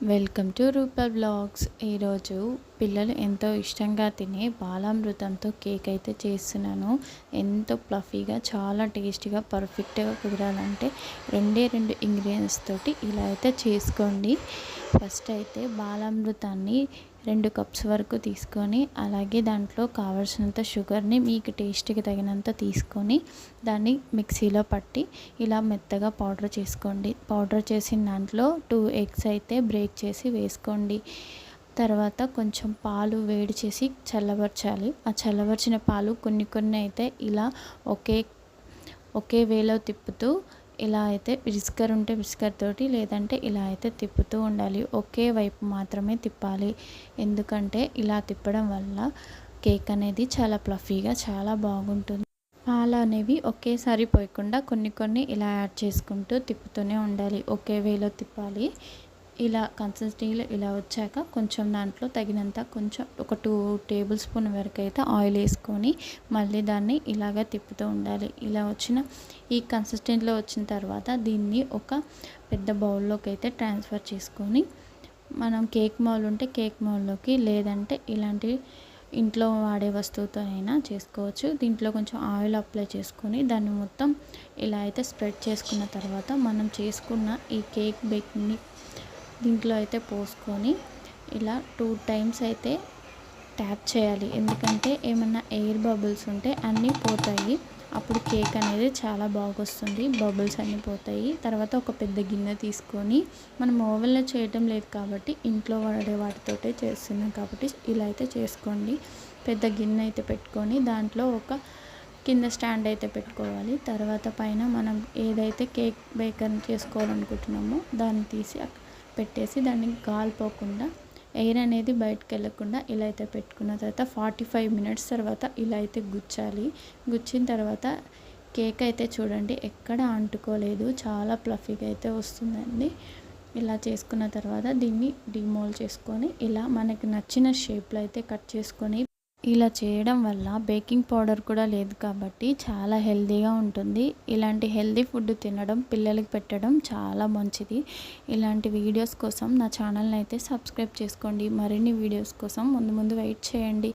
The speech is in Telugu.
Welcome to రూపల్ blogs. ఈరోజు పిల్లలు ఎంతో ఇష్టంగా తినే బాలామృతంతో కేక్ అయితే చేస్తున్నాను. ఎంతో ఫ్లఫీగా, చాలా టేస్టీగా, పర్ఫెక్ట్గా కుదరాలంటే రెండు ఇంగ్రీడియంట్స్ తోటి ఇలా అయితే చేసుకోండి. ఫస్ట్ అయితే బాలామృతాన్ని 2 కప్స్ వరకు తీసుకొని, అలాగే దాంట్లో కావాల్సినంత షుగర్ని మీకు టేస్ట్కి తగినంత తీసుకొని దాన్ని మిక్సీలో పట్టి ఇలా మెత్తగా పౌడర్ చేసుకోండి. పౌడర్ చేసిన దాంట్లో 2 ఎగ్స్ అయితే బ్రేక్ చేసి వేసుకోండి. తర్వాత కొంచెం పాలు వేడి చేసి చల్లబరచాలి. ఆ చల్లబరిచిన పాలు కొన్ని అయితే ఇలా ఒకే వేలో తిప్పుతూ ఇలా అయితే విస్కర్ ఉంటే విస్కర్ తోటి, లేదంటే ఇలా అయితే తిప్పుతూ ఉండాలి. ఒకే వైపు మాత్రమే తిప్పాలి. ఎందుకంటే ఇలా తిప్పడం వల్ల కేక్ అనేది చాలా ఫ్లఫీగా, చాలా బాగుంటుంది. పాలు అనేవి ఒకేసారి పోయకుండా కొన్ని ఇలా యాడ్ చేసుకుంటూ తిప్పుతూనే ఉండాలి. ఒకే వేలో తిప్పాలి. ఇలా కన్సిస్టెన్సీలో ఇలా వచ్చాక కొంచెం దాంట్లో తగినంత కొంచెం ఒక 2 టేబుల్ స్పూన్ వరకు అయితే ఆయిల్ వేసుకొని మళ్ళీ దాన్ని ఇలాగ తిప్పుతూ ఉండాలి. ఇలా వచ్చిన ఈ కన్సిస్టెన్సీలో వచ్చిన తర్వాత దీన్ని ఒక పెద్ద బౌల్లోకి అయితే ట్రాన్స్ఫర్ చేసుకొని, మనం కేక్ మౌల్ ఉంటే కేక్ మౌల్లోకి, లేదంటే ఇలాంటి ఇంట్లో వాడే వస్తువుతోనైనా చేసుకోవచ్చు. దీంట్లో కొంచెం ఆయిల్ అప్లై చేసుకొని దాన్ని మొత్తం ఇలా అయితే స్ప్రెడ్ చేసుకున్న తర్వాత మనం చేసుకున్న ఈ కేక్ బేకింగ్ని దీంట్లో అయితే పోసుకొని ఇలా 2 టైమ్స్ అయితే ట్యాప్ చేయాలి. ఎందుకంటే ఏమన్నా ఎయిర్ బబుల్స్ ఉంటే అన్నీ పోతాయి. అప్పుడు కేక్ అనేది చాలా బాగొస్తుంది. బబుల్స్ అన్నీ పోతాయి. తర్వాత ఒక పెద్ద గిన్నె తీసుకొని, మనం ఓవెన్లో చేయటం లేదు కాబట్టి ఇంట్లో వాడే వాటితోటే చేస్తున్నాం కాబట్టి ఇలా అయితే చేసుకోండి. పెద్ద గిన్నె అయితే పెట్టుకొని దాంట్లో ఒక కింద స్టాండ్ అయితే పెట్టుకోవాలి. తర్వాత పైన మనం ఏదైతే కేక్ బేకర్ చేసుకోవాలనుకుంటున్నామో దాన్ని తీసి పెట్టేసి దాన్ని కాలిపోకుండా, ఎయిర్ అనేది బయటకు వెళ్ళకుండా ఇలా అయితే పెట్టుకున్న తర్వాత 45 మినిట్స్ తర్వాత ఇలా అయితే గుచ్చాలి. గుచ్చిన తర్వాత కేక్ అయితే చూడండి ఎక్కడ అంటుకోలేదు, చాలా ఫ్లఫీగా అయితే వస్తుందండి. ఇలా చేసుకున్న తర్వాత దీన్ని డిమోల్డ్ చేసుకొని ఇలా మనకి నచ్చిన షేప్లో అయితే కట్ చేసుకొని, ఇలా చేయడం వల్ల బేకింగ్ పౌడర్ కూడా లేదు కాబట్టి చాలా హెల్తీగా ఉంటుంది. ఇలాంటి హెల్తీ ఫుడ్ తినడం, పిల్లలకి పెట్టడం చాలా మంచిది. ఇలాంటి వీడియోస్ కోసం నా ఛానల్ని అయితే సబ్స్క్రైబ్ చేసుకోండి. మరిన్ని వీడియోస్ కోసం ముందు వెయిట్ చేయండి.